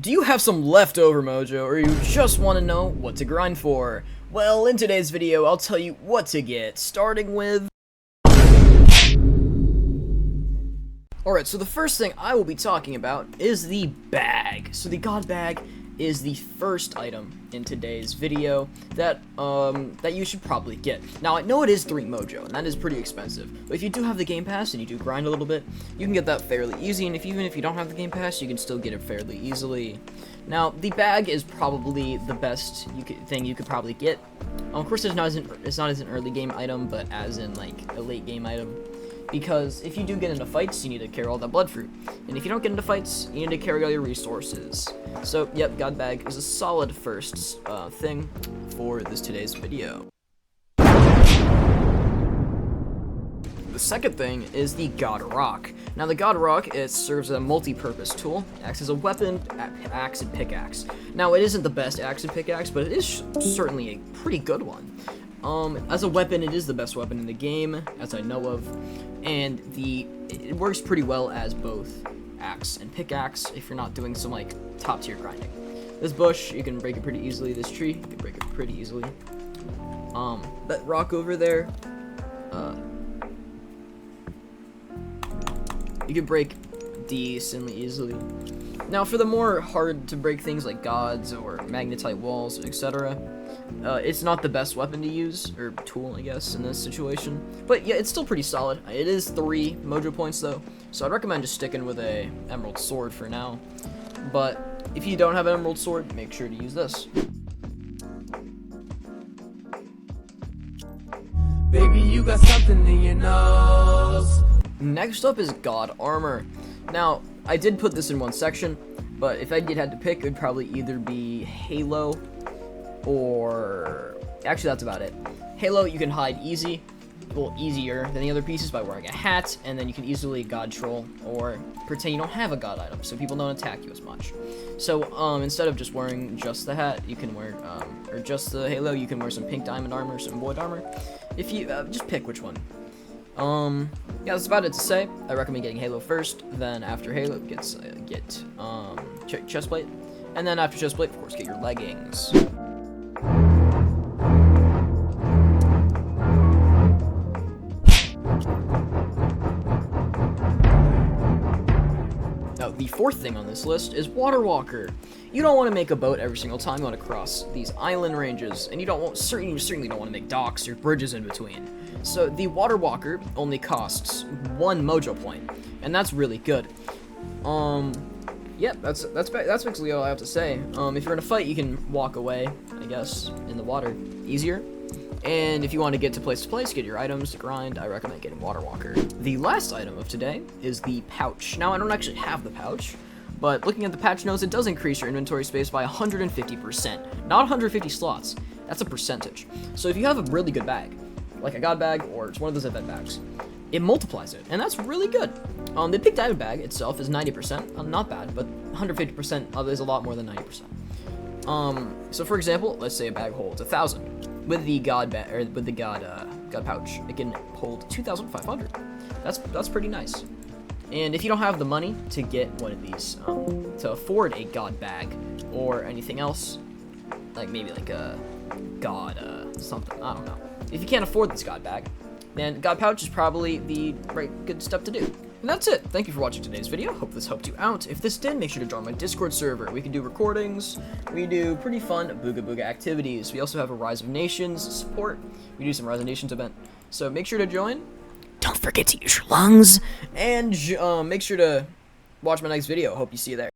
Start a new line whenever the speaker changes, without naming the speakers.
Do you have some leftover mojo, or you just want to know what to grind for? Well, in today's video, I'll tell you what to get, starting with... Alright, so the first thing I will be talking about is the bag. So the God Bag is the first item in today's video that you should probably get. Now, I know it is 3 mojo, and that is pretty expensive, but if you do have the Game Pass and you do grind a little bit, you can get that fairly easy, and even if you don't have the Game Pass, you can still get it fairly easily. Now, the bag is probably the best thing you could probably get. Of course, it's not as an early game item, but as in, like, a late game item. Because if you do get into fights, you need to carry all that blood fruit. And if you don't get into fights, you need to carry all your resources. So, yep, God Bag is a solid first thing for today's video. The second thing is the God Rock. Now, the God Rock, it serves as a multi-purpose tool. It acts as a weapon, axe, and pickaxe. Now, it isn't the best axe and pickaxe, but it is certainly a pretty good one. As a weapon, it is the best weapon in the game, as I know of, and it works pretty well as both axe and pickaxe if you're not doing some, like, top-tier grinding. This bush, you can break it pretty easily. This tree, you can break it pretty easily. That rock over there, you can break decently easily. Now, for the more hard-to-break things like gods or magnetite walls, etc., it's not the best weapon to use, or tool, I guess, in this situation. But yeah, it's still pretty solid. It is 3 mojo points, though, so I'd recommend just sticking with a emerald sword for now. But if you don't have an emerald sword, make sure to use this.
Baby, you got something in your nose.
Next up is God Armor. Now, I did put this in one section, but if I had to pick, it would probably either be Halo or... Actually, that's about it. Halo, you can hide easier than the other pieces by wearing a hat, and then you can easily God Troll or pretend you don't have a God item, so people don't attack you as much. So, instead of just wearing just the hat, you can wear, or just the Halo, you can wear some pink diamond armor, some void armor. If you, just pick which one. Yeah, that's about it to say. I recommend getting Halo first, then after Halo, get chestplate, and then after chestplate, of course, get your leggings. Now, the fourth thing on this list is Water Walker. You don't want to make a boat every single time you want to cross these island ranges, and you certainly don't want to make docks or bridges in between. So the Water Walker only costs 1 mojo point, and that's really good. Yep, that's basically all I have to say. If you're in a fight, you can walk away, I guess, in the water easier. And if you want to get to place, get your items to grind, I recommend getting Water Walker. The last item of today is the pouch. Now, I don't actually have the pouch, but looking at the patch notes, it does increase your inventory space by 150%. Not 150 slots, that's a percentage. So if you have a really good bag, like a God Bag, or it's one of those event bags, it multiplies it, and that's really good. The Pink Diamond Bag itself is 90%, not bad, but 150% is a lot more than 90%. So for example, let's say a bag holds 1,000. With the God Bag, or with the God Pouch, it can hold 2,500. That's pretty nice. And if you don't have the money to get one of these, to afford a God Bag or anything else, like maybe like a God something, I don't know. If you can't afford this God Bag, then God Pouch is probably the good step to do. And that's it. Thank you for watching today's video. Hope this helped you out. If this did, make sure to join my Discord server. We can do recordings. We do pretty fun Booga Booga activities. We also have a Rise of Nations support. We do some Rise of Nations event. So make sure to join. Don't forget to use your lungs. And make sure to watch my next video. Hope you see you there.